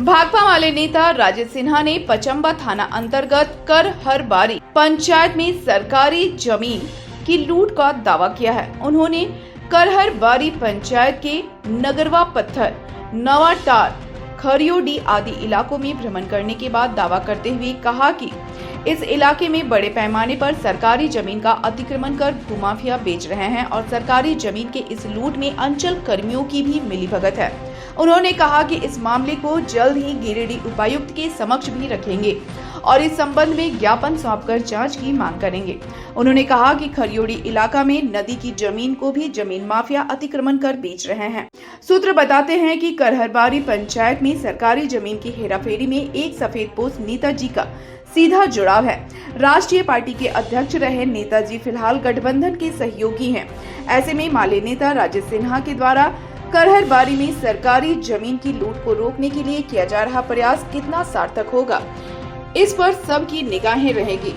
भाकपा वाले नेता राजेश सिन्हा ने पचम्बा थाना अंतर्गत करहरबारी पंचायत में सरकारी जमीन की लूट का दावा किया है। उन्होंने करहरबारी पंचायत के नगरवा पत्थर, नवाटार, खरियोडी आदि इलाकों में भ्रमण करने के बाद दावा करते हुए कहा कि इस इलाके में बड़े पैमाने पर सरकारी जमीन का अतिक्रमण कर भूमाफिया बेच रहे हैं और सरकारी जमीन के इस लूट में अंचल कर्मियों की भी मिलीभगत है। उन्होंने कहा कि इस मामले को जल्द ही गिरिडीह उपायुक्त के समक्ष भी रखेंगे और इस संबंध में ज्ञापन सौंपकर जांच की मांग करेंगे। उन्होंने कहा कि खरियोडी इलाका में नदी की जमीन को भी जमीन माफिया अतिक्रमण कर बेच रहे हैं। सूत्र बताते हैं कि करहरबारी पंचायत में सरकारी जमीन की हेराफेरी में एक सफेद पोस्ट नेताजी का सीधा जुड़ाव है। राष्ट्रीय पार्टी के अध्यक्ष रहे नेताजी फिलहाल गठबंधन के सहयोगी हैं। ऐसे में माले नेता राजेश सिन्हा के द्वारा करहरबारी में सरकारी जमीन की लूट को रोकने के लिए किया जा रहा प्रयास कितना सार्थक होगा, इस पर सबकी निगाहें रहेगी।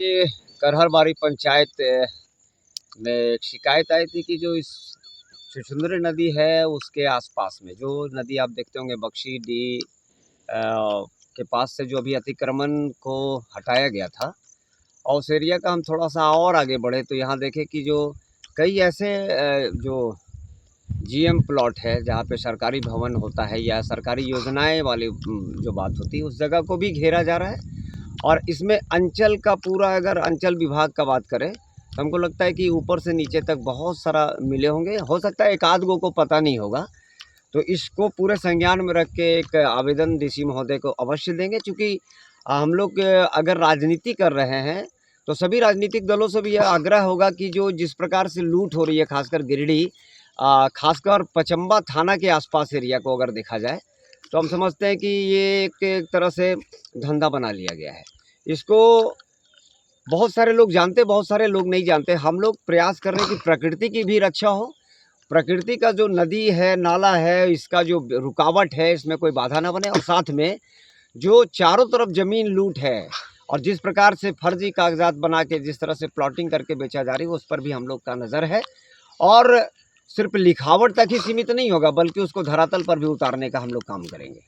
ये करहरबारी पंचायत में एक शिकायत आई थी कि जो इस छुछुंदरी नदी है उसके आसपास में जो नदी आप देखते होंगे बख्शी डी के पास से जो अभी अतिक्रमण को हटाया गया था और उस एरिया का हम थोड़ा सा और आगे बढ़े तो यहाँ देखें कि जो कई ऐसे जो जीएम प्लॉट है जहाँ पे सरकारी भवन होता है या सरकारी योजनाएं वाली जो बात होती है उस जगह को भी घेरा जा रहा है। और इसमें अंचल का पूरा, अगर अंचल विभाग का बात करें तो हमको लगता है कि ऊपर से नीचे तक बहुत सारा मिले होंगे, हो सकता है एक आध गो को पता नहीं होगा। तो इसको पूरे संज्ञान में रख के एक आवेदन डीसी महोदय को अवश्य देंगे, क्योंकि हम लोग अगर राजनीति कर रहे हैं तो सभी राजनीतिक दलों से भी यह आग्रह होगा कि जो जिस प्रकार से लूट हो रही है खासकर गिरिडीह, खासकर पचम्बा थाना के आसपास एरिया को अगर देखा जाए तो हम समझते हैं कि ये एक तरह से धंधा बना लिया गया है। इसको बहुत सारे लोग जानते, बहुत सारे लोग नहीं जानते। हम लोग प्रयास कर रहे हैं कि प्रकृति की भी रक्षा हो, प्रकृति का जो नदी है, नाला है, इसका जो रुकावट है, इसमें कोई बाधा ना बने। और साथ में जो चारों तरफ ज़मीन लूट है और जिस प्रकार से फर्जी कागजात बना के जिस तरह से प्लॉटिंग करके बेचा जा रही है, उस पर भी हम लोग का नज़र है। और सिर्फ लिखावट तक ही सीमित नहीं होगा, बल्कि उसको धरातल पर भी उतारने का हम लोग काम करेंगे।